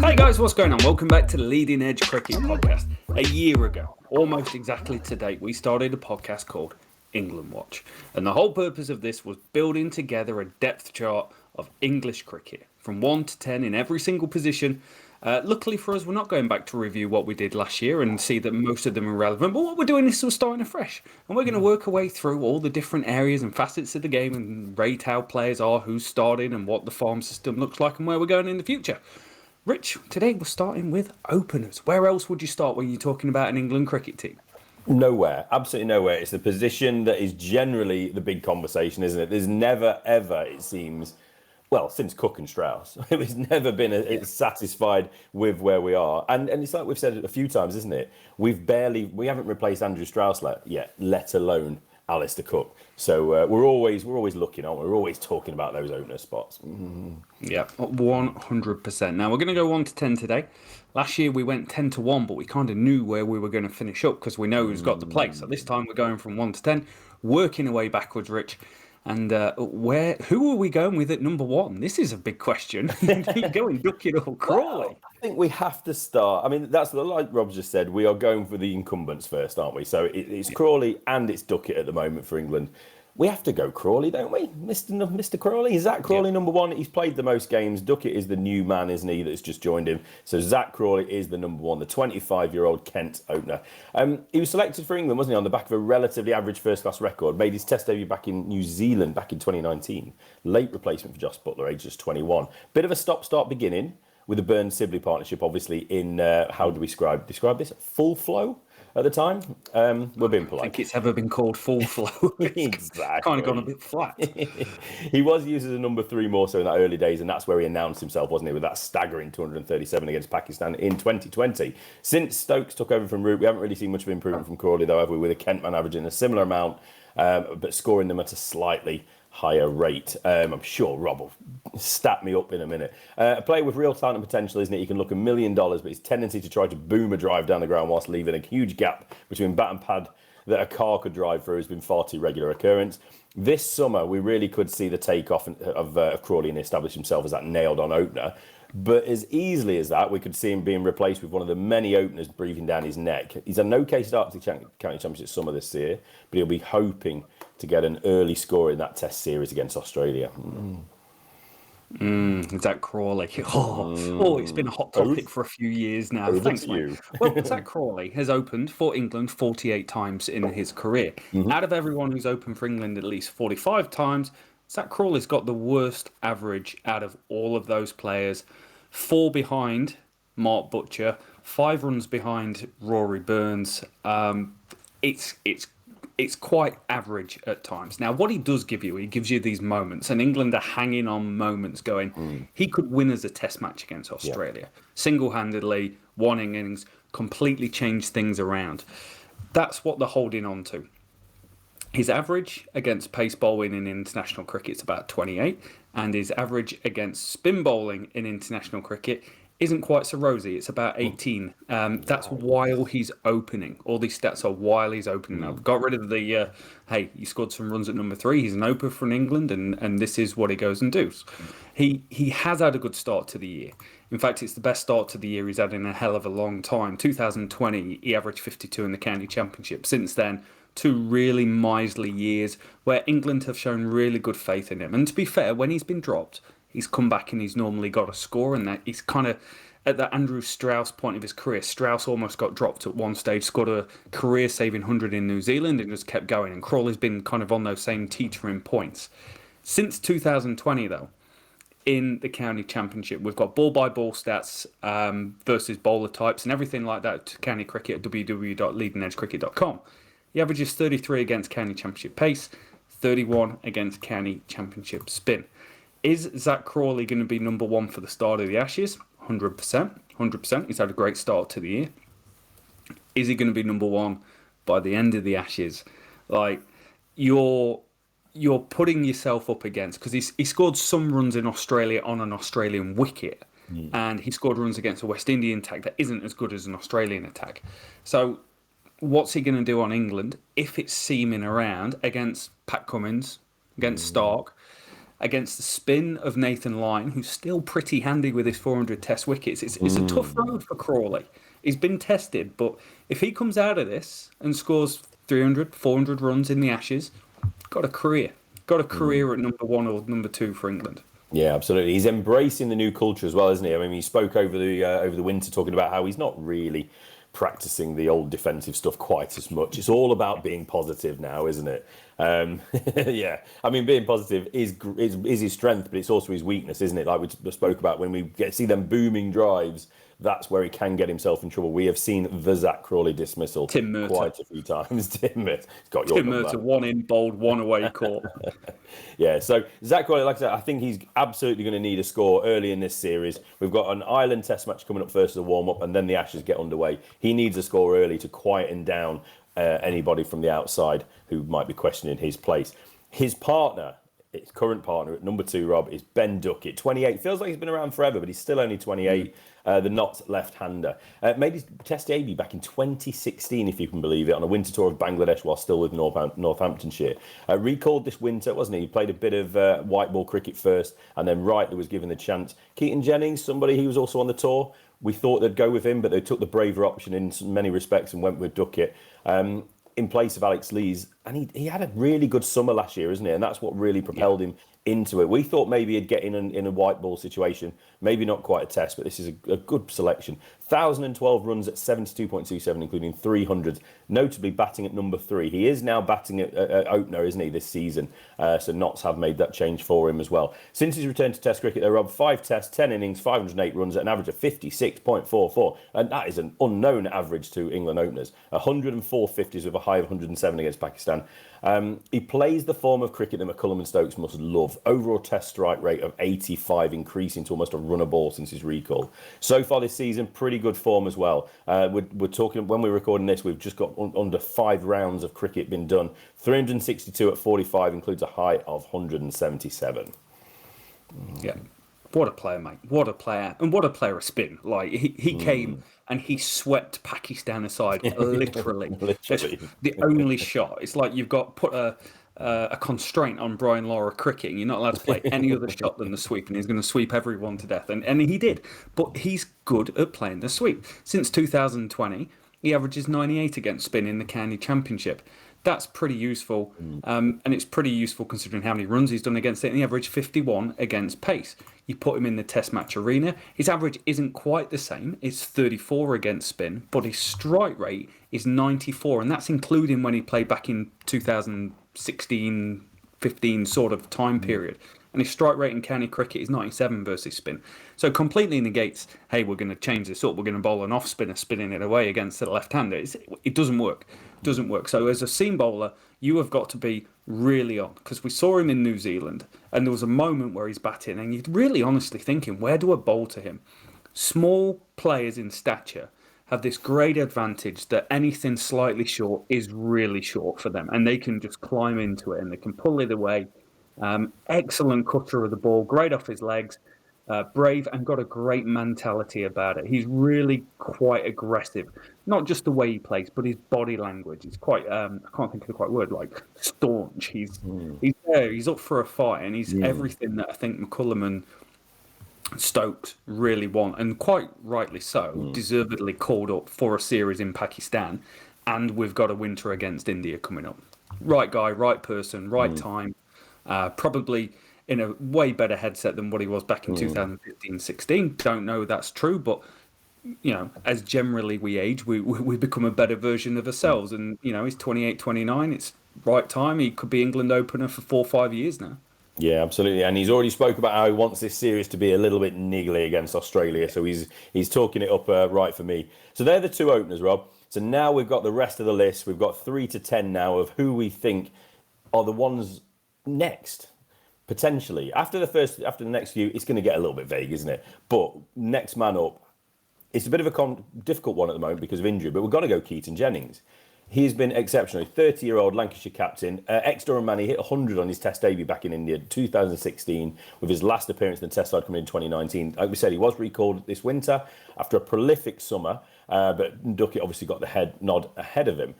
Hey guys, what's going on? Welcome back to the Leading Edge Cricket Podcast. A year ago, almost exactly to date, we started a podcast called England Watch. And the whole purpose of this was building together a depth chart of English cricket from 1 to 10 in every single position. Luckily for us, we're not going back to review what we did last year and see that most of them are relevant. But what we're doing is we're starting afresh. And we're going to work our way through all the different areas and facets of the game and rate how players are, who's starting and what the farm system looks like and where we're going in the future. Rich, today we're starting with openers. Where else would you start when you're talking about an England cricket team? Nowhere, absolutely nowhere. It's the position that is generally the big conversation, isn't it? There's never, ever, it seems, well, since Cook and Strauss, it's never been it's satisfied with where we are. And it's like we've said it a few times, isn't it? We haven't replaced Andrew Strauss yet, let alone Alistair Cook. So we're always looking, aren't we? We're always talking about those opener spots. Yeah, 100%. Now we're going to go 1 to 10 today. Last year we went 10 to 1, but we kind of knew where we were going to finish up because we know who's got the place. So this time we're going from 1 to 10, working our way backwards, Rich. And who are we going with at number 1? This is a big question. Going Duckett or Crawley? Well, I think we have to start. I mean, that's like Rob just said. We are going for the incumbents first, aren't we? So it's Crawley and it's Duckett at the moment for England. We have to go Crawley, don't we? Mr. Crawley. Is Zach Crawley number 1? He's played the most games. Duckett is the new man, isn't he, that's just joined him. So Zach Crawley is the number 1, the 25-year-old Kent opener. He was selected for England, wasn't he, on the back of a relatively average first-class record. Made his test debut back in New Zealand back in 2019. Late replacement for Josh Buttler, age just 21. Bit of a stop-start beginning with the Burns-Sibley partnership, obviously, in, how do we describe this? Full flow? At the time, we're being polite. I think it's ever been called full flow. Exactly. Kind of gone a bit flat. He was used as a number 3 more so in that early days, and that's where he announced himself, wasn't he, with that staggering 237 against Pakistan in 2020. Since Stokes took over from Root, we haven't really seen much of improvement from Crawley, though, have we, with a Kent man averaging a similar amount, but scoring them at a slightly higher rate. I'm sure Rob will stat me up in a minute. A player with real talent and potential, isn't it? He can look $1 million, but his tendency to try to boom a drive down the ground whilst leaving a huge gap between bat and pad that a car could drive through has been far too regular occurrence. This summer, we really could see the takeoff of Crawley and establish himself as that nailed-on opener. But as easily as that, we could see him being replaced with one of the many openers breathing down his neck. He's had an okay start to the County Championship summer this year, but he'll be hoping to get an early score in that Test series against Australia. Zach Crawley. It's been a hot topic for a few years now. Thanks, mate. Well, Zach Crawley has opened for England 48 times in his career. Out of everyone who's opened for England at least 45 times, Zach Crawley's got the worst average out of all of those players. 4 behind Mark Butcher, 5 runs behind Rory Burns. It's quite average at times. Now, what he does give you, he gives you these moments, and England are hanging on moments going, he could win as a test match against Australia. Single-handedly, 1 innings, completely change things around. That's what they're holding on to. His average against pace bowling in international cricket is about 28, and his average against spin bowling in international cricket isn't quite so rosy. It's about 18. That's while he's opening. All these stats are while he's opening. I've got rid of the, hey, he scored some runs at number 3. He's an opener for England, and this is what he goes and does. He has had a good start to the year. In fact, it's the best start to the year he's had in a hell of a long time. 2020, he averaged 52 in the County Championship. Since then, 2 really miserly years where England have shown really good faith in him. And to be fair, when he's been dropped, he's come back and he's normally got a score, and that he's kind of at that Andrew Strauss point of his career. Strauss almost got dropped at one stage, scored a career-saving 100 in New Zealand and just kept going. And Crawley's been kind of on those same teetering points. Since 2020, though, in the County Championship, we've got ball-by-ball stats versus bowler types and everything like that to County Cricket at www.leadingedgecricket.com. He averages 33 against County Championship pace, 31 against County Championship spin. Is Zach Crawley going to be number 1 for the start of the Ashes? 100%. 100%. He's had a great start to the year. Is he going to be number 1 by the end of the Ashes? Like, you're putting yourself up against, because he scored some runs in Australia on an Australian wicket, and he scored runs against a West Indian attack that isn't as good as an Australian attack. So what's he going to do on England if it's seaming around against Pat Cummins, against Stark? against the spin of Nathan Lyon, who's still pretty handy with his 400 Test wickets. It's a tough road for Crawley. He's been tested, but if he comes out of this and scores 300, 400 runs in the Ashes, got a career. Got a career at number 1 or number 2 for England. Yeah, absolutely. He's embracing the new culture as well, isn't he? I mean, he spoke over the winter talking about how he's not really practicing the old defensive stuff quite as much. It's all about being positive now, isn't it? Yeah, I mean, being positive is his strength, but it's also his weakness, isn't it? Like we spoke about when we see them booming drives. That's where he can get himself in trouble. We have seen the Zach Crawley dismissal quite a few times. Tim Murtagh, 1 in bowled, 1 away caught. Yeah, so Zach Crawley, like I said, I think he's absolutely going to need a score early in this series. We've got an Ireland Test match coming up first as a warm-up, and then the Ashes get underway. He needs a score early to quieten down anybody from the outside who might be questioning his place. His partner, his current partner at number 2, Rob, is Ben Duckett, 28. Feels like he's been around forever, but he's still only 28. The not left-hander. Made his Test debut back in 2016, if you can believe it, on a winter tour of Bangladesh while still with Northamptonshire. Recalled this winter, wasn't he? He played a bit of white ball cricket first, and then Wright was given the chance. Keaton Jennings, somebody he was also on the tour. We thought they'd go with him, but they took the braver option in many respects and went with Duckett. In place of Alex Lees, and he had a really good summer last year, isn't he? And that's what really propelled him into it. We thought maybe he'd get in a white ball situation, maybe not quite a Test, but this is a good selection. 1,012 runs at 72.27, including 300, notably batting at number 3. He is now batting at opener, isn't he, this season? So Notts have made that change for him as well. Since his return to Test cricket, they're Rob 5 Tests, 10 innings, 508 runs at an average of 56.44, and that is an unknown average to England openers. 104 50s with a high of 107 against Pakistan. He plays the form of cricket that McCullum and Stokes must love. Overall Test strike rate of 85, increasing to almost a run a ball since his recall. So far this season, pretty good form as well. We're talking, when we're recording this, we've just got under 5 rounds of cricket been done. 362 at 45 includes a high of 177. Yeah. What a player, mate. What a player. And what a player of spin. Like, he came and he swept Pakistan aside, literally. Literally. The only shot. It's like you've got put a constraint on Brian Lara cricketing. You're not allowed to play any other shot than the sweep, and he's going to sweep everyone to death. And he did. But he's good at playing the sweep. Since 2020, he averages 98 against spin in the County Championship. That's pretty useful, and it's pretty useful considering how many runs he's done against it. And he averaged 51 against pace. You put him in the Test match arena. His average isn't quite the same. It's 34 against spin, but his strike rate is 94, and that's including when he played back in 2016, 15 sort of time period. And his strike rate in county cricket is 97 versus spin. So completely negates, hey, we're going to change this up. We're going to bowl an off spinner spinning it away against the left-hander. It doesn't work. It doesn't work. So as a seam bowler, you have got to be really on. Because we saw him in New Zealand, and there was a moment where he's batting, and you're really honestly thinking, where do I bowl to him? Small players in stature have this great advantage that anything slightly short is really short for them, and they can just climb into it, and they can pull it away. Excellent cutter of the ball, great off his legs, brave, and got a great mentality about it. He's really quite aggressive, not just the way he plays, but his body language. He's quite, I can't think of the quite word, like staunch. He's there, he's up for a fight, and he's everything that I think McCullum and Stokes really want, and quite rightly so, deservedly called up for a series in Pakistan, and we've got a winter against India coming up. Right guy, right person, right time. Probably in a way better headset than what he was back in 2015-16. Don't know that's true, but you know, as generally we age, we become a better version of ourselves. And you know, he's 28, 29. It's right time. He could be England opener for 4 or 5 years now. Yeah, absolutely. And he's already spoke about how he wants this series to be a little bit niggly against Australia. So he's talking it up right for me. So they're the 2 openers, Rob. So now we've got the rest of the list. We've got 3 to 10 now of who we think are the ones next, potentially. After the next few, it's going to get a little bit vague, isn't it? But next man up, it's a bit of a difficult one at the moment because of injury, but we've got to go Keaton Jennings. He's been exceptional. 30-year-old Lancashire captain, ex-Durham man. He hit 100 on his Test debut back in India 2016, with his last appearance in the Test side coming in 2019. Like we said, he was recalled this winter after a prolific summer, but Duckett obviously got the head nod ahead of him.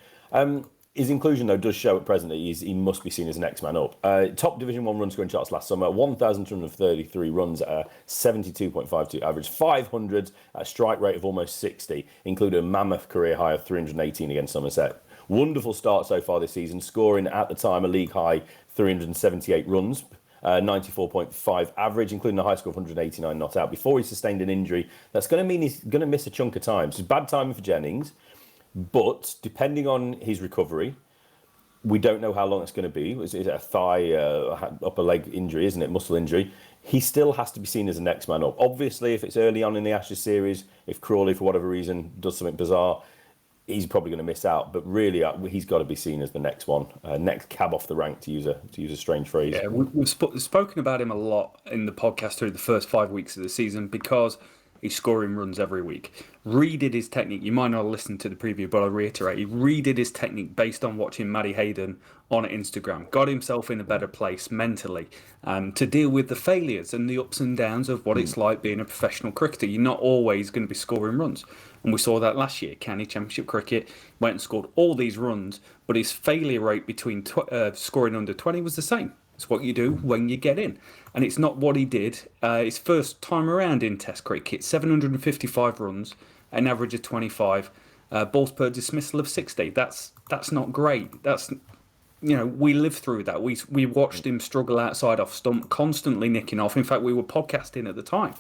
His inclusion, though, does show at present that he must be seen as the next man up. Top Division 1 run scoring charts last summer, 1,233 runs at a 72.52 average, 500 at a strike rate of almost 60, including a mammoth career high of 318 against Somerset. Wonderful start so far this season, scoring at the time a league high 378 runs, 94.5 average, including a high score of 189 not out, before he sustained an injury. That's going to mean he's going to miss a chunk of time. So it's bad timing for Jennings. But depending on his recovery, we don't know how long it's going to be. Is it a thigh, upper leg injury, isn't it? Muscle injury. He still has to be seen as the next man up. Obviously, if it's early on in the Ashes series, if Crawley, for whatever reason, does something bizarre, he's probably going to miss out. But really, he's got to be seen as the next one, next cab off the rank, to use a strange phrase. Yeah, we've spoken about him a lot in the podcast through the first 5 weeks of the season because he's scoring runs every week. Redid his technique. You might not have listened to the preview, but I'll reiterate. He redid his technique based on watching Maddie Hayden on Instagram. Got himself in a better place mentally to deal with the failures and the ups and downs of what it's like being a professional cricketer. You're not always going to be scoring runs. And we saw that last year. County Championship cricket went and scored all these runs, but his failure rate between scoring under 20 was the same. It's what you do when you get in. And it's not what he did his first time around in Test cricket. 755 runs, an average of 25, balls per dismissal of 60. That's not great. That's, we lived through that. We watched him struggle outside off stump, constantly nicking off. In fact, we were podcasting at the time.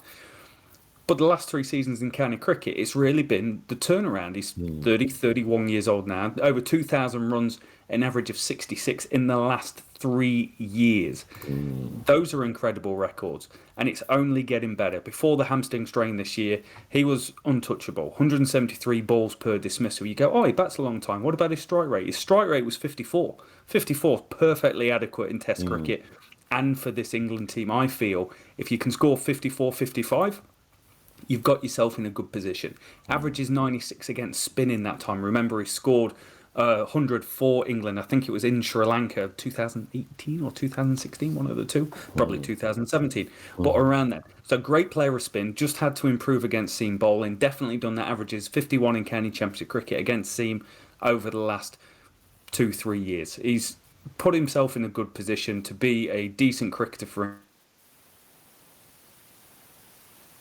But the last 3 seasons in county cricket, it's really been the turnaround. He's 31 years old now, over 2,000 runs, an average of 66 in the last 3 years. Those are incredible records, and it's only getting better. Before the hamstring strain this year, he was untouchable. 173 balls per dismissal. You go, oh, he bats a long time. What about his strike rate? His strike rate was 54. 54, perfectly adequate in Test cricket. And for this England team, I feel, if you can score 54, 55... you've got yourself in a good position. Average is 96 against spin in that time. Remember, he scored 100 for England. I think it was in Sri Lanka 2018 or 2016, one of the two. Probably 2017, but around then. So great player of spin. Just had to improve against seam bowling. Definitely done that. Averages 51 in county championship cricket against seam over the last 2-3 years. He's put himself in a good position to be a decent cricketer for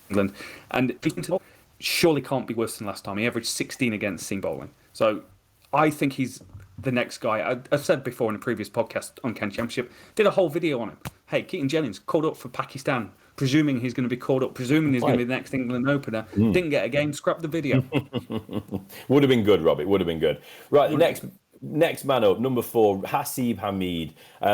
England, and surely can't be worse than last time. He averaged 16 against seam bowling. So I think he's the next guy. I've said before in a previous podcast on County Championship, did a whole video on him. Hey, Keaton Jennings called up for Pakistan, presuming he's going to be called up, presuming he's going to be the next England opener. Didn't get a game, scrapped the video. Would have been good, Rob. It would have been good. Right, the next man up, number 4, Haseeb Hameed,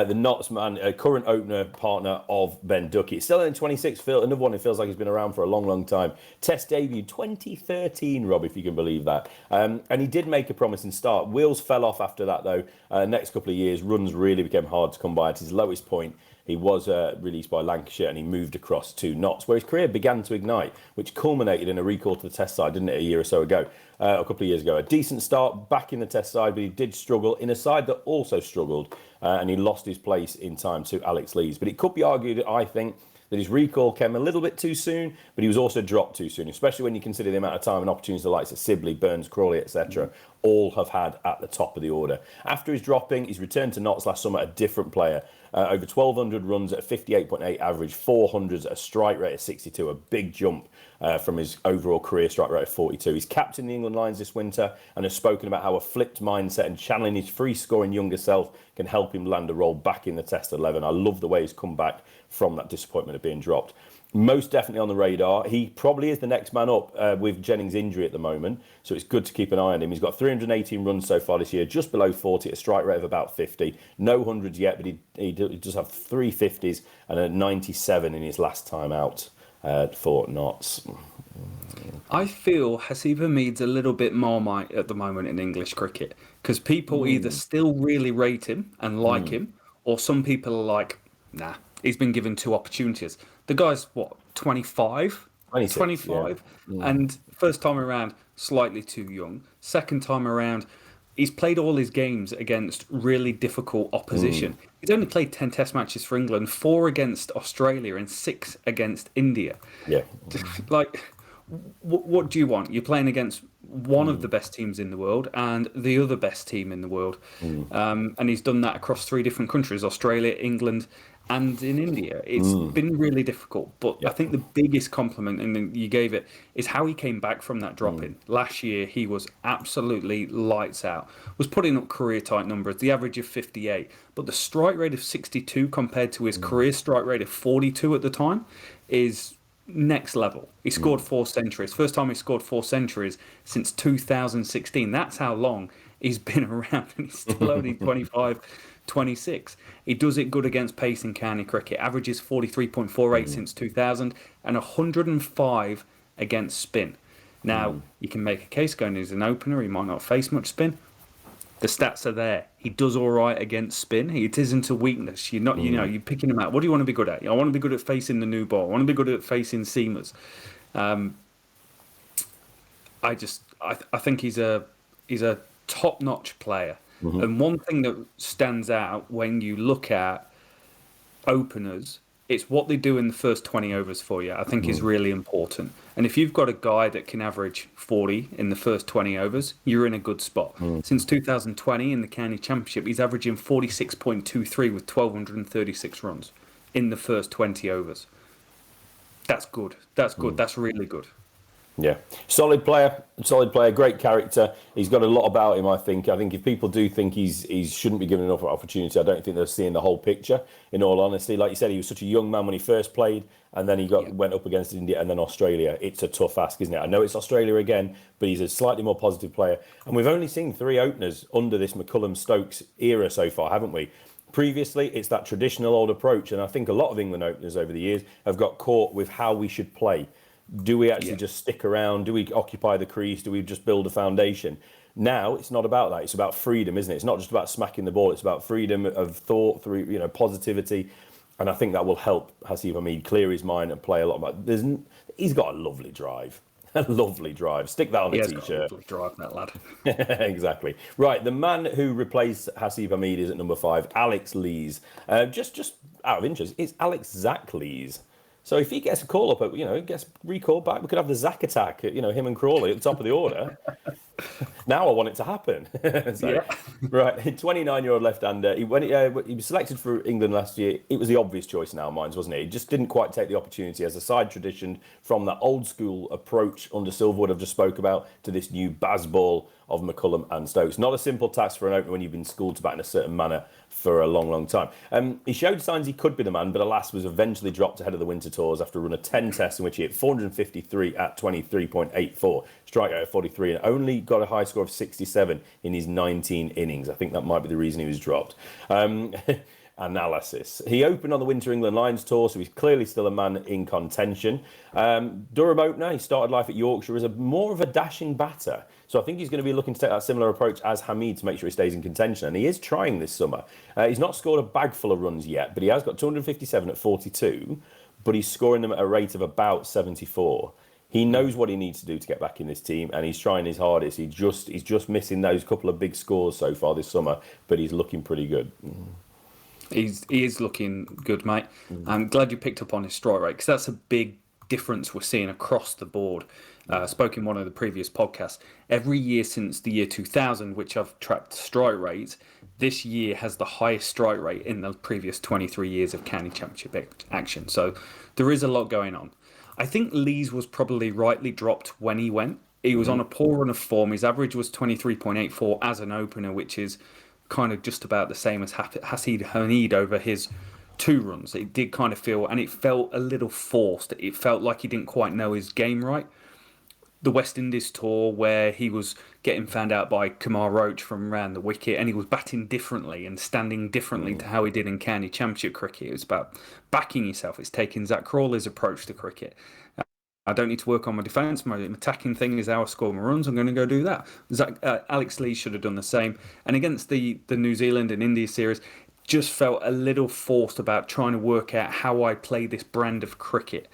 the Notts man, current opener partner of Ben Duckett. Still in 26, another one who feels like he's been around for a long, long time. Test debut 2013, Rob, if you can believe that. And he did make a promising start. Wheels fell off after that, though. Next couple of years, runs really became hard to come by. At his lowest point, he was released by Lancashire and he moved across to Notts, where his career began to ignite, which culminated in a recall to the Test side, didn't it, a year or so ago, a couple of years ago. A decent start back in the Test side, but he did struggle in a side that also struggled, and he lost his place in time to Alex Lees. But it could be argued, I think, that his recall came a little bit too soon, but he was also dropped too soon, especially when you consider the amount of time and opportunities the likes of Sibley, Burns, Crawley, etc. all have had at the top of the order. After his dropping, he's returned to Notts last summer, a different player. Over 1,200 runs at a 58.8 average, 400s at a strike rate of 62, a big jump from his overall career strike rate of 42. He's captained the England Lions this winter and has spoken about how a flipped mindset and channeling his free-scoring younger self can help him land a role back in the Test 11. I love the way he's come back from that disappointment of being dropped. Most definitely on the radar. He probably is the next man up with Jennings' injury at the moment, so it's good to keep an eye on him. He's got 318 runs so far this year, just below 40, a strike rate of about 50. No hundreds yet, but he does have 3 50s and a 97 in his last time out for Notts. I feel Haseeb Hameed's a little bit Marmite at the moment in English cricket, because people either still really rate him and like him, or some people are like, nah, he's been given 2 opportunities. The guy's, 25? 25. Yeah. And first time around, slightly too young. Second time around, he's played all his games against really difficult opposition. He's only played 10 Test matches for England, 4 against Australia and 6 against India. Yeah. what do you want? You're playing against one of the best teams in the world and the other best team in the world. And he's done that across 3 different countries, Australia, England, and in India. It's been really difficult. But I think the biggest compliment, and you gave it, is how he came back from that drop-in. Last year, he was absolutely lights out. Was putting up career-type numbers, the average of 58. But the strike rate of 62 compared to his career strike rate of 42 at the time is next level. He scored 4 centuries. First time he scored 4 centuries since 2016. That's how long he's been around, and he's still only 25, 26. He does it good against pace in county cricket. Averages 43.48 since 2000 and 105 against spin. Now, you can make a case going as an opener. He might not face much spin. The stats are there. He does all right against spin. It isn't a weakness. You're not, you're picking him out. What do you want to be good at? I want to be good at facing the new ball. I want to be good at facing seamers. I think he's a top-notch player. And one thing that stands out when you look at openers, it's what they do in the first 20 overs for you. I think is really important. And if you've got a guy that can average 40 in the first 20 overs, you're in a good spot. Since 2020 in the county championship, he's averaging 46.23 with 1,236 runs in the first 20 overs. That's good. That's good. That's really good. Yeah, solid player, great character. He's got a lot about him, I think. I think if people do think he shouldn't be given enough opportunity, I don't think they're seeing the whole picture, in all honesty. Like you said, he was such a young man when he first played, and then he went up against India and then Australia. It's a tough ask, isn't it? I know it's Australia again, but he's a slightly more positive player. And we've only seen 3 openers under this McCullum-Stokes era so far, haven't we? Previously, it's that traditional old approach, and I think a lot of England openers over the years have got caught with how we should play. Do we actually just stick around? Do we occupy the crease? Do we just build a foundation? Now, it's not about that. It's about freedom, isn't it? It's not just about smacking the ball. It's about freedom of thought, through positivity. And I think that will help Haseeb Hameed clear his mind and play a lot more. He's got a lovely drive. A lovely drive. Stick that on a t-shirt. Got a lovely drive, that lad. Exactly. Right, the man who replaced Haseeb Hameed is at number 5, Alex Lees. Just out of interest, it's Alex Zach Lees. So if he gets a call up, gets recalled back, we could have the Zach attack, him and Crawley at the top of the order. Now I want it to happen. Right, 29-year-old left-hander. He was selected for England last year. It was the obvious choice in our minds, wasn't it? He just didn't quite take the opportunity as a side tradition from that old-school approach under Silverwood I've just spoke about to this new Bazball of McCullum and Stokes. Not a simple task for an opener when you've been schooled to bat in a certain manner for a long, long time. He showed signs he could be the man, but alas was eventually dropped ahead of the winter tours after a run of 10 tests in which he hit 453 at 23.84, strikeout at 43, and only got a high score of 67 in his 19 innings. I think that might be the reason he was dropped. Analysis. He opened on the Winter England Lions tour, so he's clearly still a man in contention. Durham opener, he started life at Yorkshire as more of a dashing batter. So I think he's going to be looking to take that similar approach as Hameed to make sure he stays in contention. And he is trying this summer. He's not scored a bag full of runs yet, but he has got 257 at 42, but he's scoring them at a rate of about 74. He knows what he needs to do to get back in this team, and he's trying his hardest. He's just missing those couple of big scores so far this summer, but he's looking pretty good. He is looking good, mate. I'm glad you picked up on his strike rate, because that's a big difference we're seeing across the board. Spoke in one of the previous podcasts. Every year since the year 2000, which I've tracked strike rates, this year has the highest strike rate in the previous 23 years of county championship action. So there is a lot going on. I think Lees was probably rightly dropped when he went. He was on a poor run of form. His average was 23.84 as an opener, which is kind of just about the same as Haseeb Hameed over his 2 runs. It did kind of feel, and it felt a little forced. It felt like he didn't quite know his game right. The West Indies tour, where he was getting found out by Kumar Roach from around the wicket, and he was batting differently and standing differently to how he did in county championship cricket. It was about backing yourself. It's taking Zach Crawley's approach to cricket. I don't need to work on my defence. My attacking thing is how I score my runs. I'm going to go do that. Alex Lee should have done the same. And against the New Zealand and India series, just felt a little forced about trying to work out how I play this brand of cricket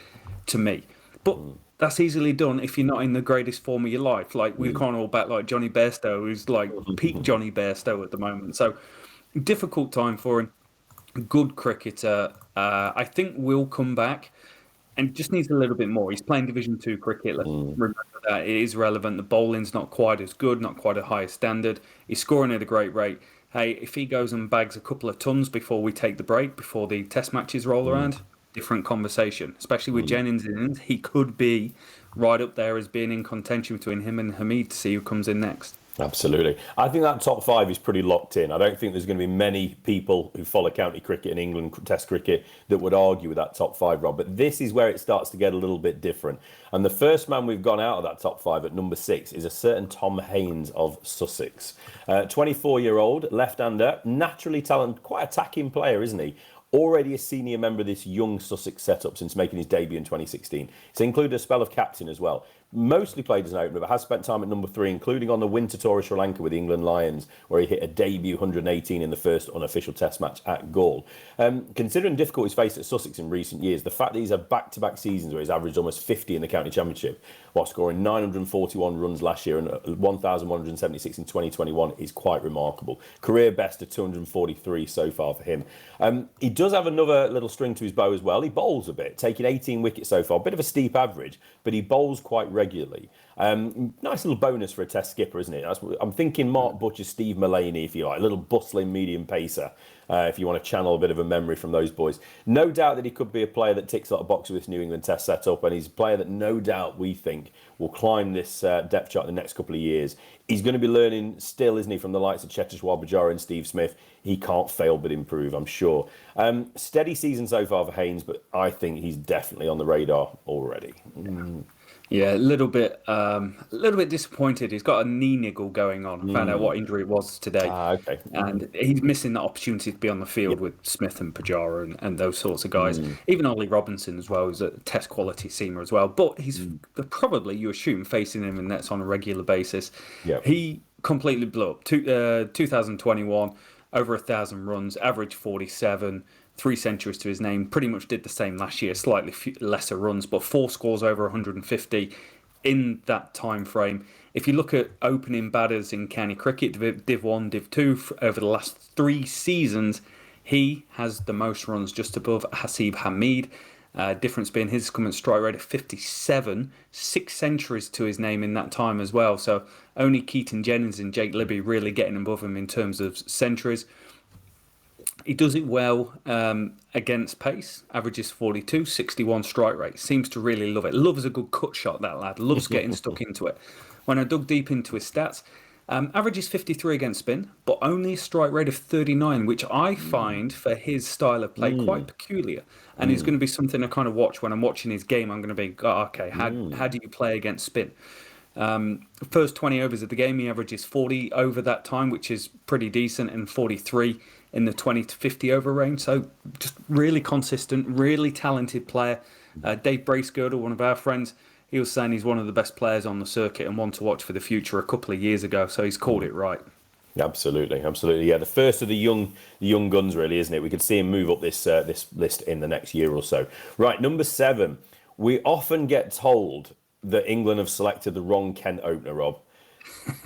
to me. But that's easily done if you're not in the greatest form of your life. Like, we can't all bat like Johnny Bairstow, who's like peak Johnny Bairstow at the moment. So, difficult time for him. Good cricketer. I think will come back. and just needs a little bit more. He's playing Division Two cricket. Let's remember that it is relevant. The bowling's not quite as good, not quite a high standard. He's scoring at a great rate. Hey, if he goes and bags a couple of tons before we take the break, before the Test matches roll around, different conversation. Especially with Jennings in, he could be right up there as being in contention between him and Hameed to see who comes in next. Absolutely. I think that top five is pretty locked in. I don't think there's going to be many people who follow county cricket and England Test cricket that would argue with that top five, Rob. But this is where it starts to get a little bit different. And the first man we've gone out of that top five at number 6 is a certain Tom Haines of Sussex. 24-year-old, left-hander, naturally talented, quite attacking player, isn't he? Already a senior member of this young Sussex setup since making his debut in 2016. He's included a spell of captain as well. Mostly played as an opener, but has spent time at number 3, including on the winter tour of Sri Lanka with the England Lions, where he hit a debut 118 in the first unofficial Test match at Gaul. Considering difficulties faced at Sussex in recent years, the fact that he's had back-to-back seasons where he's averaged almost 50 in the county championship, while scoring 941 runs last year and 1,176 in 2021 is quite remarkable. Career best of 243 so far for him. He does have another little string to his bow as well. He bowls a bit, taking 18 wickets so far. Bit of a steep average, but he bowls quite regularly. Nice little bonus for a Test skipper, isn't it? I'm thinking Mark Butcher, Steve Mullaney, if you like, a little bustling medium pacer, if you want to channel a bit of a memory from those boys. No doubt that he could be a player that ticks a lot of boxes with this New England Test setup, and he's a player that no doubt we think will climb this depth chart in the next couple of years. He's going to be learning still, isn't he, from the likes of Cheteshwar Pujara and Steve Smith. He can't fail but improve, I'm sure. Steady season so far for Haines, but I think he's definitely on the radar already. Yeah, a little bit disappointed. He's got a knee niggle going on. I found out what injury it was today. Okay. And he's missing the opportunity to be on the field with Smith and Pujara and those sorts of guys. Even Ollie Robinson as well is a Test quality seamer as well. But he's probably, you assume, facing him in nets on a regular basis. Yep. He completely blew up. 2021, over 1,000 runs, average 47. 3 centuries to his name, pretty much did the same last year, slightly lesser runs, but 4 scores over 150 in that time frame. If you look at opening batters in county cricket, Div 1, Div 2, over the last 3 seasons, he has the most runs, just above Haseeb Hameed. Difference being his current strike rate of 57, 6 centuries to his name in that time as well. So only Keaton Jennings and Jake Libby really getting above him in terms of centuries. He does it well against pace, averages 42, 61 strike rate. Seems to really love it. Loves a good cut shot, that lad. Loves getting stuck into it. When I dug deep into his stats, averages 53 against spin, but only a strike rate of 39, which I find for his style of play quite peculiar. And it's going to be something I kind of watch when I'm watching his game. I'm going to be, okay, how do you play against spin? First 20 overs of the game, he averages 40 over that time, which is pretty decent, and 43 in the 20 to 50 over range. So just really consistent, really talented player. Dave Bracegirdle, one of our friends, he was saying he's one of the best players on the circuit and one to watch for the future a couple of years ago. So he's called it right. Absolutely. Yeah, the first of the young guns, really, isn't it? We could see him move up this list in the next year or so. Right, number 7. We often get told that England have selected the wrong Kent opener, Rob.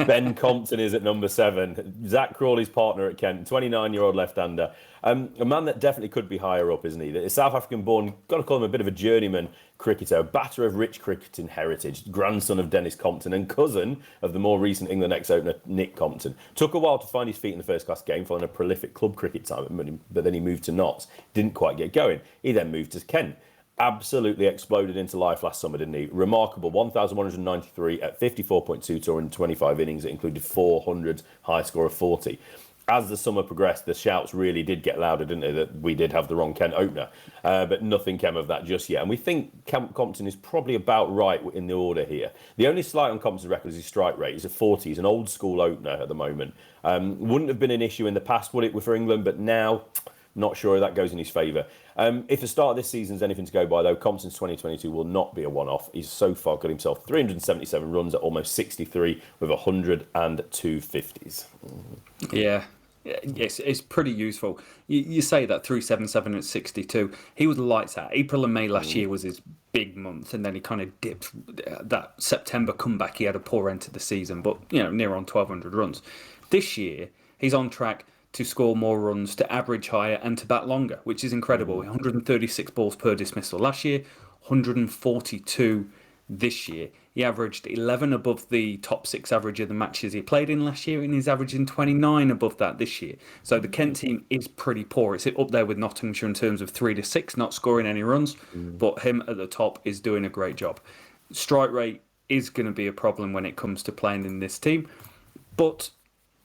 Ben Compton is at number 7. Zach Crawley's partner at Kent, 29-year-old left-hander. A man that definitely could be higher up, isn't he? The South African-born, got to call him a bit of a journeyman cricketer, batter of rich cricketing heritage, grandson of Dennis Compton and cousin of the more recent England ex-opener Nick Compton. Took a while to find his feet in the first-class game following a prolific club cricket time, but then he moved to Notts. Didn't quite get going. He then moved to Kent. Absolutely exploded into life last summer, didn't he? Remarkable, 1,193 at 54.2 tour in 25 innings. It included 400, high score of 40. As the summer progressed, the shouts really did get louder, didn't they, that we did have the wrong Kent opener. But nothing came of that just yet. And we think Compton is probably about right in the order here. The only slight on Compton's record is his strike rate. He's a 40. He's an old school opener at the moment. Wouldn't have been an issue in the past, would it, for England? But now, not sure that goes in his favour. If the start of this season is anything to go by, though, Compton's 2022 will not be a one-off. He's so far got himself 377 runs at almost 63 with 102 50s. Yeah. Yes, it's pretty useful. You say that 377 at 62. He was lights out. April and May last year was his big month, and then he kind of dipped. That September comeback, he had a poor end to the season, but near on 1,200 runs. This year, he's on track to score more runs, to average higher, and to bat longer, which is incredible. 136 balls per dismissal last year, 142 this year. He averaged 11 above the top 6 average of the matches he played in last year, and he's averaging 29 above that this year. So the Kent team is pretty poor. It's up there with Nottinghamshire in terms of 3 to 6, not scoring any runs, but him at the top is doing a great job. Strike rate is going to be a problem when it comes to playing in this team, but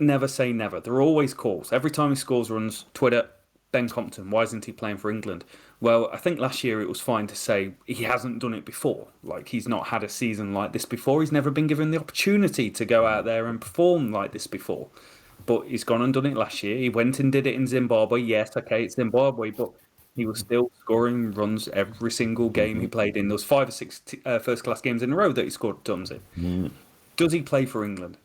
never say never. There are always calls. Every time he scores runs, Twitter, Ben Compton, why isn't he playing for England? Well, I think last year it was fine to say he hasn't done it before. Like, he's not had a season like this before. He's never been given the opportunity to go out there and perform like this before. But he's gone and done it last year. He went and did it in Zimbabwe. Yes, okay, it's Zimbabwe, but he was still scoring runs every single game he played in. Those 5 or 6 first-class games in a row that he scored tons in. Does he play for England?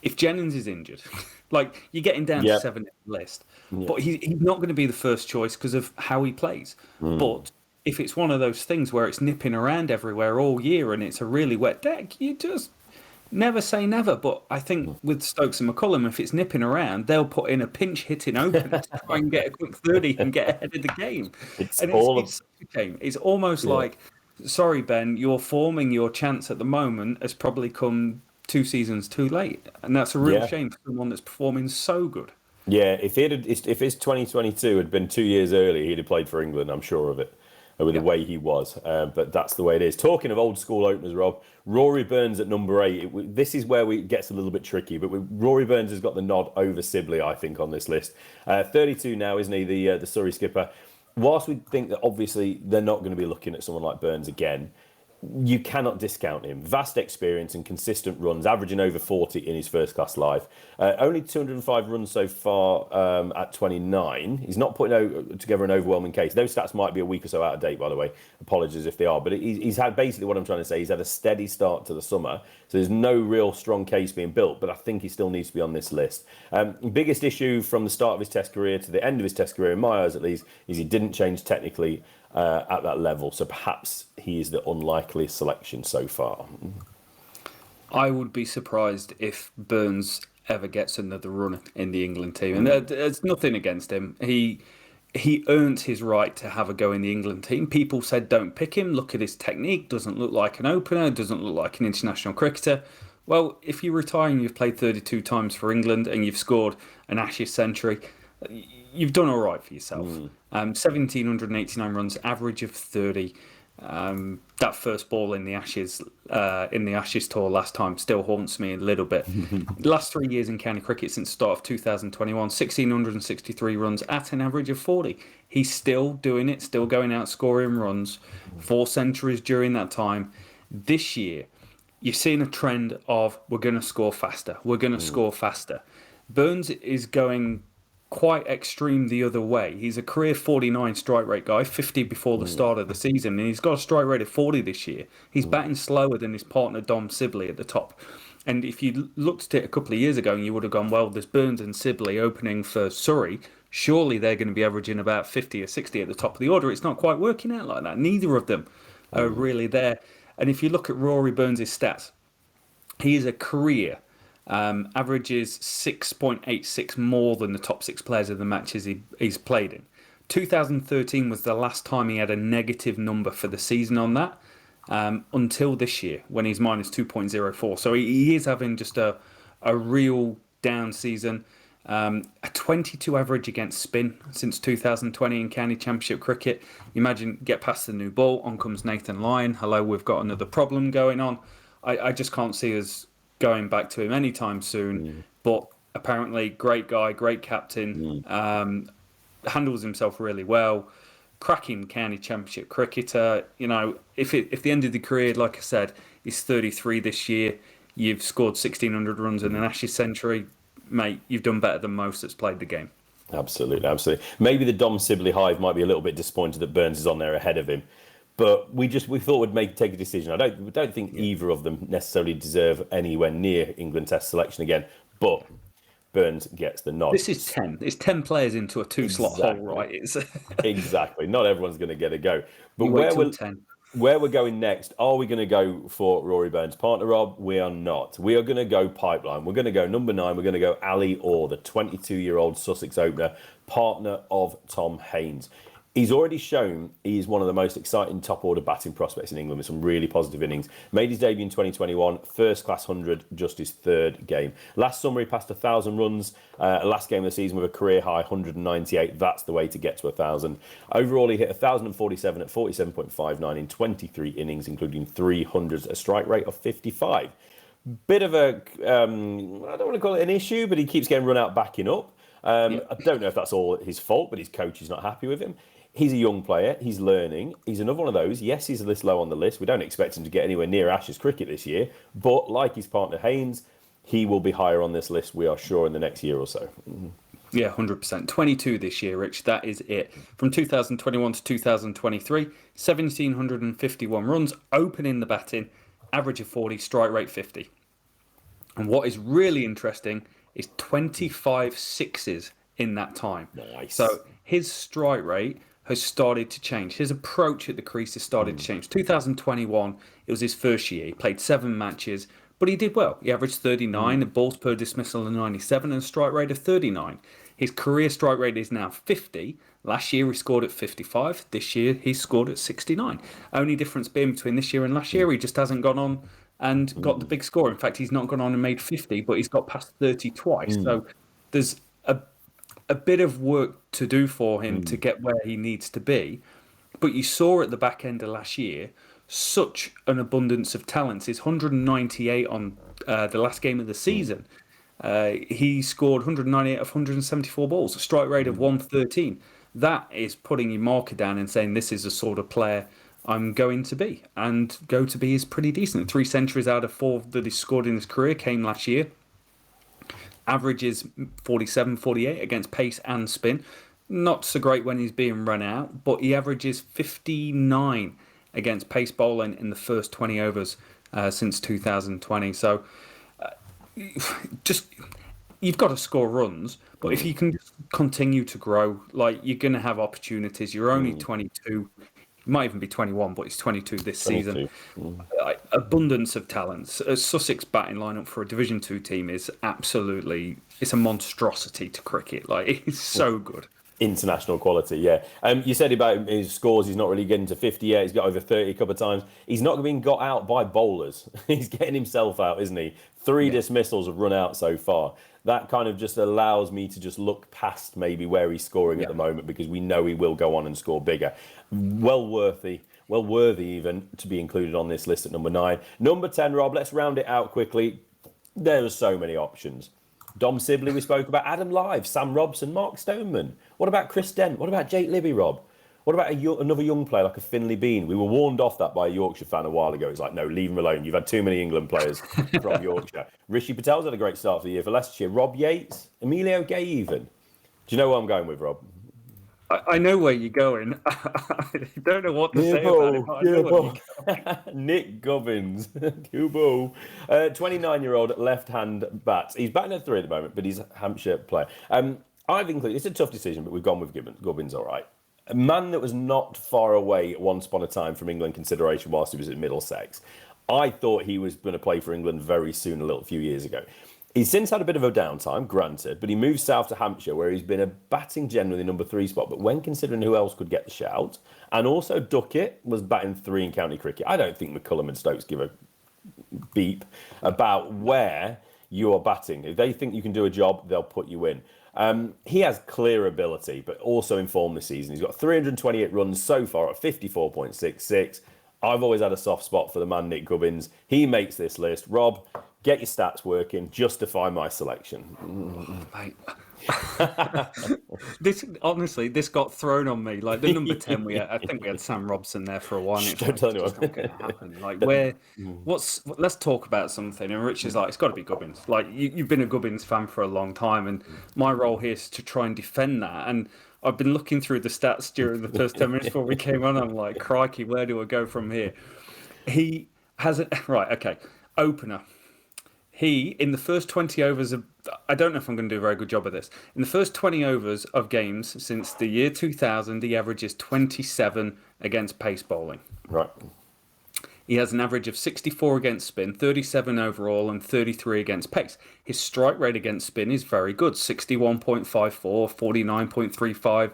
If Jennings is injured, like, you're getting down to 7 in the list. But he's not going to be the first choice because of how he plays. But if it's one of those things where it's nipping around everywhere all year and it's a really wet deck, you just never say never. But I think with Stokes and McCullum, if it's nipping around, they'll put in a pinch hitting opener to try and get a quick 30 and get ahead of the game. It's such a game. It's almost like, sorry, Ben, you're forming your chance at the moment has probably come 2 seasons too late. And that's a real shame for someone that's performing so good. Yeah, if his 2022 had been 2 years earlier, he'd have played for England, I'm sure of it, with the way he was. But that's the way it is. Talking of old school openers, Rob, Rory Burns at number 8. This is where it gets a little bit tricky, but Rory Burns has got the nod over Sibley, I think, on this list. 32 now, isn't he, the Surrey skipper? Whilst we think that obviously they're not going to be looking at someone like Burns again, you cannot discount him. Vast experience and consistent runs, averaging over 40 in his first class life. Only 205 runs so far at 29. He's not putting together an overwhelming case. Those stats might be a week or so out of date, by the way. Apologies if they are. But he's had, basically what I'm trying to say, he's had a steady start to the summer. So there's no real strong case being built. But I think he still needs to be on this list. Biggest issue from the start of his Test career to the end of his Test career, in my eyes at least, is he didn't change technically at that level. So perhaps he is the unlikeliest selection so far. I would be surprised if Burns ever gets another run in the England team. And there's nothing against him. He earned his right to have a go in the England team. People said don't pick him. Look at his technique. Doesn't look like an opener. Doesn't look like an international cricketer. Well, if you retire and you've played 32 times for England and you've scored an Ashes century, you've done all right for yourself. 1,789 runs, average of 30. That first ball in the Ashes tour last time still haunts me a little bit. The last 3 years in county cricket since the start of 2021, 1,663 runs at an average of 40. He's still doing it, still going out scoring runs, 4 centuries during that time. This year, you're seeing a trend of we're going to score faster. We're going to score faster. Burns is going quite extreme the other way. He's a career 49 strike rate guy, 50 before the start of the season, and he's got a strike rate of 40 this year. He's batting slower than his partner Dom Sibley at the top. And if you looked at it a couple of years ago and you would have gone, well, there's Burns and Sibley opening for Surrey, surely they're going to be averaging about 50 or 60 at the top of the order. It's not quite working out like that. Neither of them are really there. And if you look at Rory Burns' stats, he is a career averages 6.86 more than the top 6 players of the matches he's played in. 2013 was the last time he had a negative number for the season on that, until this year when he's minus 2.04. So he is having just a real down season. A 22 average against spin since 2020 in county championship cricket. Imagine, get past the new ball, on comes Nathan Lyon. Hello, we've got another problem going on. I just can't see us going back to him anytime soon. But apparently, great guy, great captain, handles himself really well, cracking county championship cricketer. You know, if the end of the career, like I said, he's 33 this year, you've scored 1,600 runs in an Ashes century, mate, you've done better than most that's played the game. Absolutely. Maybe the Dom Sibley hive might be a little bit disappointed that Burns is on there ahead of him. But we thought we'd take a decision. I don't think either of them necessarily deserve anywhere near England Test selection again. But Burns gets the nod. This is 10. It's 10 players into a 2-slot hole, right? It's Exactly. Not everyone's going to get a go. But where we're going next, are we going to go for Rory Burns' partner, Rob? We are not. We are going to go pipeline. We're going to go number 9. We're going to go Ali Orr, the 22-year-old Sussex opener, partner of Tom Haines. He's already shown he's one of the most exciting top-order batting prospects in England with some really positive innings. Made his debut in 2021, first-class 100, just his third game. Last summer, he passed 1,000 runs. Last game of the season with a career-high 198. That's the way to get to 1,000. Overall, he hit 1,047 at 47.59 in 23 innings, including 300s, a strike rate of 55. Bit of a, I don't want to call it an issue, but he keeps getting run out backing up. I don't know if that's all his fault, but his coach is not happy with him. He's a young player. He's learning. He's another one of those. Yes, he's this low on the list. We don't expect him to get anywhere near Ashes cricket this year. But like his partner Haines, he will be higher on this list, we are sure, in the next year or so. Yeah, 100%. 22 this year, Rich. That is it. From 2021 to 2023, 1,751 runs, opening the batting, average of 40, strike rate 50. And what is really interesting is 25 sixes in that time. Nice. So his strike rate has started to change. His approach at the crease has started to change. 2021, it was his first year. He played 7 matches, but he did well. He averaged 39, a balls per dismissal of 97, and a strike rate of 39. His career strike rate is now 50. Last year, he scored at 55. This year, he scored at 69. Only difference being between this year and last year, he just hasn't gone on and got the big score. In fact, he's not gone on and made 50, but he's got past 30 twice. So there's a bit of work to do for him to get where he needs to be. But you saw at the back end of last year such an abundance of talents. His 198 on the last game of the season. He scored 198 of 174 balls, a strike rate of 113. That is putting your marker down and saying this is the sort of player I'm going to be. And go to be is pretty decent. 3 centuries out of 4 that he scored in his career came last year. Averages 47, 48 against pace and spin. Not so great when he's being run out, but he averages 59 against pace bowling in the first 20 overs since 2020. So just you've got to score runs, but if you can just continue to grow, like you're going to have opportunities. You're only 22. He might even be 21, but he's 22 this 22. Season. Abundance of talents. A Sussex batting lineup for a Division 2 team is absolutely, it's a monstrosity to cricket. Like, it's so good. International quality, yeah. You said about his scores, he's not really getting to 50 yet. He's got over 30 a couple of times. He's not being got out by bowlers. He's getting himself out, isn't he? 3 dismissals have run out so far. That kind of just allows me to just look past maybe where he's scoring at the moment, because we know he will go on and score bigger. Well worthy even to be included on this list at number 9. Number 10, Rob, let's round it out quickly. There are so many options. Dom Sibley, we spoke about. Adam Live, Sam Robson, Mark Stoneman. What about Chris Dent? What about Jake Libby, Rob? What about another young player like a Finlay Bean? We were warned off that by a Yorkshire fan a while ago. It's like, no, leave him alone. You've had too many England players from Yorkshire. Rishi Patel's had a great start for the year for Leicestershire. Rob Yates, Emilio Gay even. Do you know where I'm going with, Rob? I know where you're going. I don't know what to say about it, but I know where you're going. Nick Gubbins, Kubo, 29-year-old left-hand bat. He's batting at 3 at the moment, but he's a Hampshire player. I've included, it's a tough decision, but we've gone with Gubbins, all right. A man that was not far away once upon a time from England consideration whilst he was at Middlesex. I thought he was going to play for England very soon, a few years ago. He's since had a bit of a downtime, granted, but he moved south to Hampshire, where he's been a batting generally number 3 spot. But when considering who else could get the shout, and also Duckett was batting 3 in county cricket, I don't think McCullum and Stokes give a beep about where you are batting. If they think you can do a job, they'll put you in. He has clear ability, but also in form this season. He's got 328 runs so far at 54.66. I've always had a soft spot for the man Nick Gubbins. He makes this list. Rob, get your stats working. Justify my selection. Mate. This got thrown on me. Like the number 10, I think we had Sam Robson there for a while. Don't tell anyone. It's not going to happen. Like let's talk about something. And Rich is like, it's got to be Gubbins. Like you've been a Gubbins fan for a long time, and my role here is to try and defend that. And I've been looking through the stats during the first 10 minutes before we came on. I'm like, crikey, where do I go from here? He has opener. He, in the first 20 overs of, I don't know if I'm going to do a very good job of this. In the first 20 overs of games since the year 2000, he averages 27 against pace bowling. Right. He has an average of 64 against spin, 37 overall, and 33 against pace. His strike rate against spin is very good, 61.54, 49.35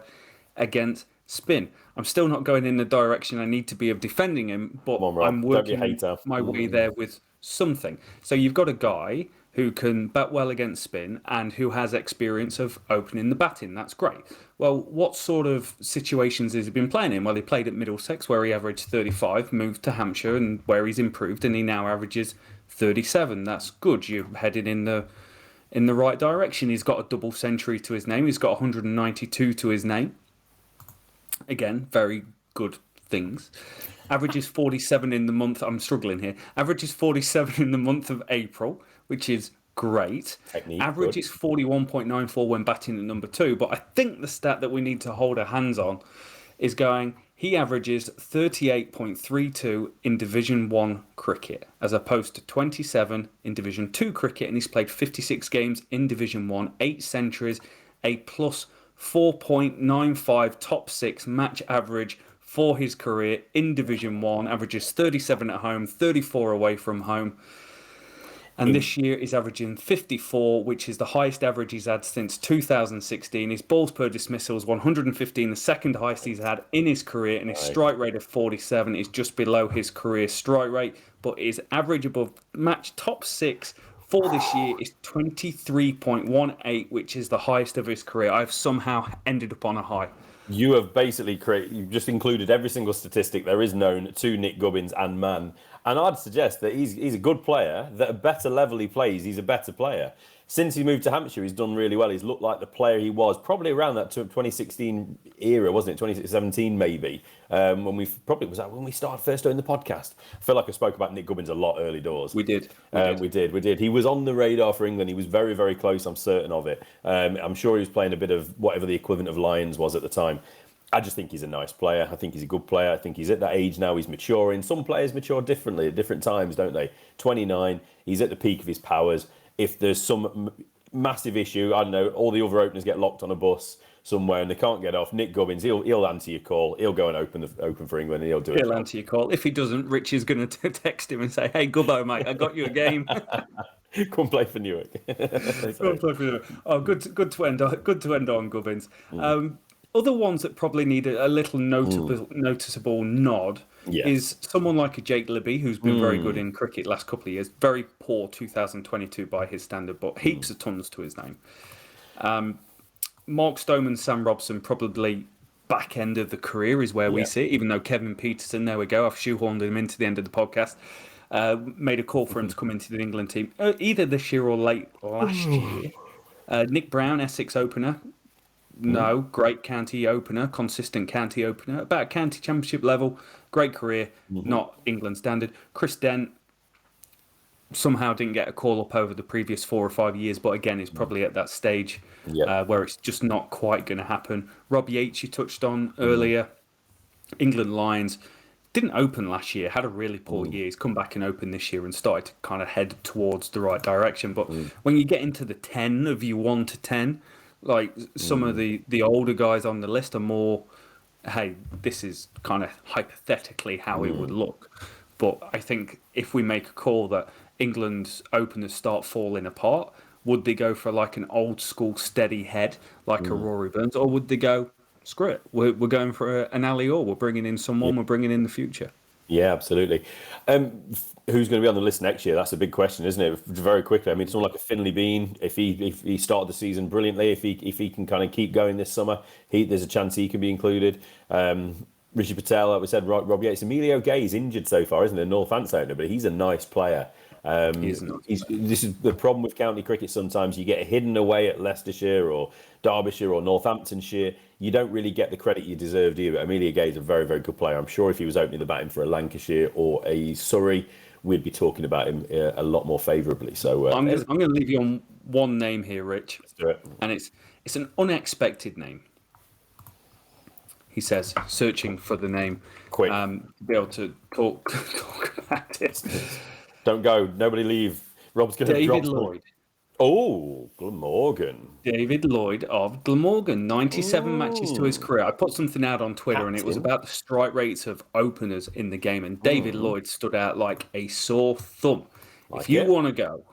against Spin. I'm still not going in the direction I need to be of defending him, but Come on, Rob. I'm Don't be a working hater. my way there with something. So you've got a guy who can bat well against spin and who has experience of opening the batting. That's great. Well, what sort of situations has he been playing in? Well, he played at Middlesex where he averaged 35, moved to Hampshire and where he's improved, and he now averages 37. That's good. You're headed in the right direction. He's got a double century to his name. He's got 192 to his name. Again, very good things. Averages 47 in the month. I'm struggling here. Averages 47 in the month of April, which is great. Technique, Averages 41.94 when batting at number 2. But I think the stat that we need to hold our hands on is going, he averages 38.32 in Division 1 cricket, as opposed to 27 in Division 2 cricket, and he's played 56 games in Division 1, 8 centuries, a plus 4.95 top 6 match average for his career in Division 1, averages 37 at home, 34 away from home. And this year he's averaging 54, which is the highest average he's had since 2016. His balls per dismissal is 115, the second highest he's had in his career, and his strike rate of 47 is just below his career strike rate. But his average above match top 6 for this year is 23.18, which is the highest of his career. I've somehow ended up on a high. You have basically you've just included every single statistic there is known to Nick Gubbins and Man. And I'd suggest that he's a good player, that a better level he plays, he's a better player. Since he moved to Hampshire, he's done really well. He's looked like the player he was probably around that 2016 era, wasn't it? 2017 maybe, when we started first doing the podcast. I feel like I spoke about Nick Gubbins a lot early doors. We did. We did. He was on the radar for England. He was very, very close. I'm certain of it. I'm sure he was playing a bit of whatever the equivalent of Lions was at the time. I just think he's a nice player. I think he's a good player. I think he's at that age now. He's maturing. Some players mature differently at different times, don't they? 29. He's at the peak of his powers. If there's some massive issue, I don't know, all the other openers get locked on a bus somewhere and they can't get off. Nick Gubbins, he'll answer your call. He'll go and open for England and he'll do it. He'll answer your call. If he doesn't, Rich is going to text him and say, "Hey, Gubbo, mate, I got you a game. Come play for Newark." Come play for Newark. Oh, good to end on Gubbins. Other ones that probably need a little noticeable nod is someone like a Jake Libby, who's been very good in cricket last couple of years. Very poor 2022 by his standard, but heaps of tons to his name. Mark Stoneman, Sam Robson, probably back end of the career is where we see it, even though Kevin Peterson, there we go, I've shoehorned him into the end of the podcast, made a call for him to come into the England team, either this year or late last year. Nick Brown, Essex opener. No, great county opener, consistent county opener, about county championship level, great career, not England standard. Chris Dent somehow didn't get a call up over the previous 4 or 5 years, but again, is probably at that stage where it's just not quite going to happen. Rob Yates, you touched on earlier, England Lions, didn't open last year, had a really poor year. He's come back and opened this year and started to kind of head towards the right direction. But when you get into the 10 of your 1 to 10, like some of the older guys on the list are more, hey, this is kind of hypothetically how it would look. But I think if we make a call that England's openers start falling apart, would they go for like an old school steady head like a Rory Burns, or would they go, screw it, we're going for an Ali-Orr, we're bringing in someone, we're bringing in the future? Yeah, absolutely. Who's going to be on the list next year? That's a big question, isn't it? Very quickly. I mean, someone like a Finlay Bean, if he started the season brilliantly, if he can kind of keep going this summer, there's a chance he can be included. Rishi Patel, like we said, Rob Yates, Emilio Gay is injured so far, isn't it? Northampton, but he's a nice player. This is the problem with county cricket. Sometimes you get hidden away at Leicestershire or Derbyshire or Northamptonshire. You don't really get the credit you deserve, do you? But Amelia Gay is a very, very good player. I'm sure if he was opening the batting for a Lancashire or a Surrey, we'd be talking about him a lot more favourably. So I'm going to leave you on one name here, Rich. Let's do it. And it's an unexpected name. He says, searching for the name. Quick. To be able to talk about it. Don't go. Nobody leave. Rob's going to drop. David Lloyd. Oh, Glamorgan. David Lloyd of Glamorgan. 97 matches to his career. I put something out on Twitter and it was about the strike rates of openers in the game. And David Lloyd stood out like a sore thumb. If you want to go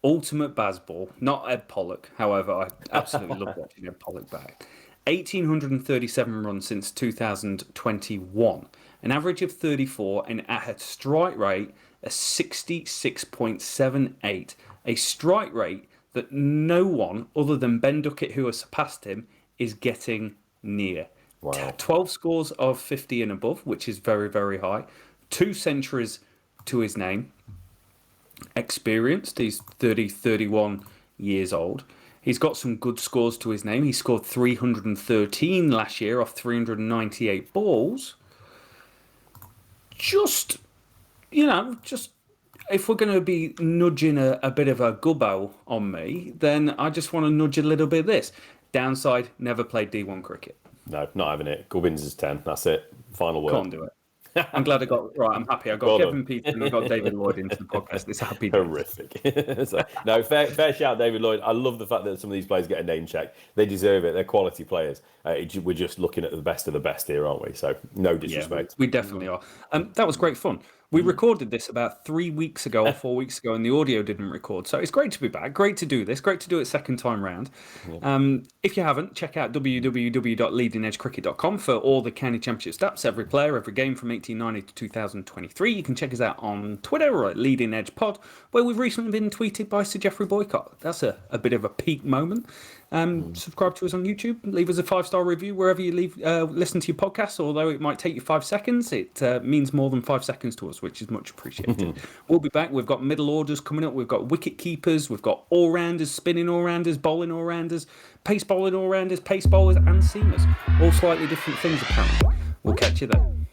ultimate Bazball, not Ed Pollock. However, I absolutely love watching Ed Pollock back. 1,837 runs since 2021, an average of 34, and at a strike rate of 66.78, a strike rate that no one other than Ben Duckett, who has surpassed him, is getting near. Wow. 12 scores of 50 and above, which is very, very high. 2 centuries to his name. Experienced. He's 31 years old. He's got some good scores to his name. He scored 313 last year off 398 balls. Just if we're going to be nudging a bit of a gubbo on me, then I just want to nudge a little bit of this. Downside, never played D1 cricket. No, not having it. Gubbins is 10. That's it. Final word. Can't do it. I'm glad I got right. I'm happy. I got Kevin Peter and I got David Lloyd into the podcast. It's happy. Horrific. So, no, fair shout, David Lloyd. I love the fact that some of these players get a name check. They deserve it. They're quality players. We're just looking at the best of the best here, aren't we? So no disrespect. Yeah, we definitely are. That was great fun. We recorded this about 3 weeks ago or 4 weeks ago, and the audio didn't record. So it's great to be back. Great to do this. Great to do it second time round. Yeah. If you haven't, check out www.leadingedgecricket.com for all the county championship stats, every player, every game from 1890 to 2023. You can check us out on Twitter or at Leading Edge Pod, where we've recently been tweeted by Sir Geoffrey Boycott. That's a bit of a peak moment. Subscribe to us on YouTube. Leave us a 5-star review wherever you listen to your podcast. Although it might take you 5 seconds, it means more than 5 seconds to us, which is much appreciated. We'll be back. We've got middle orders coming up. We've got wicket keepers. We've got all-rounders, spinning all-rounders, bowling all-rounders, pace bowling all-rounders, pace bowlers and seamers. All slightly different things, apparently. We'll catch you then.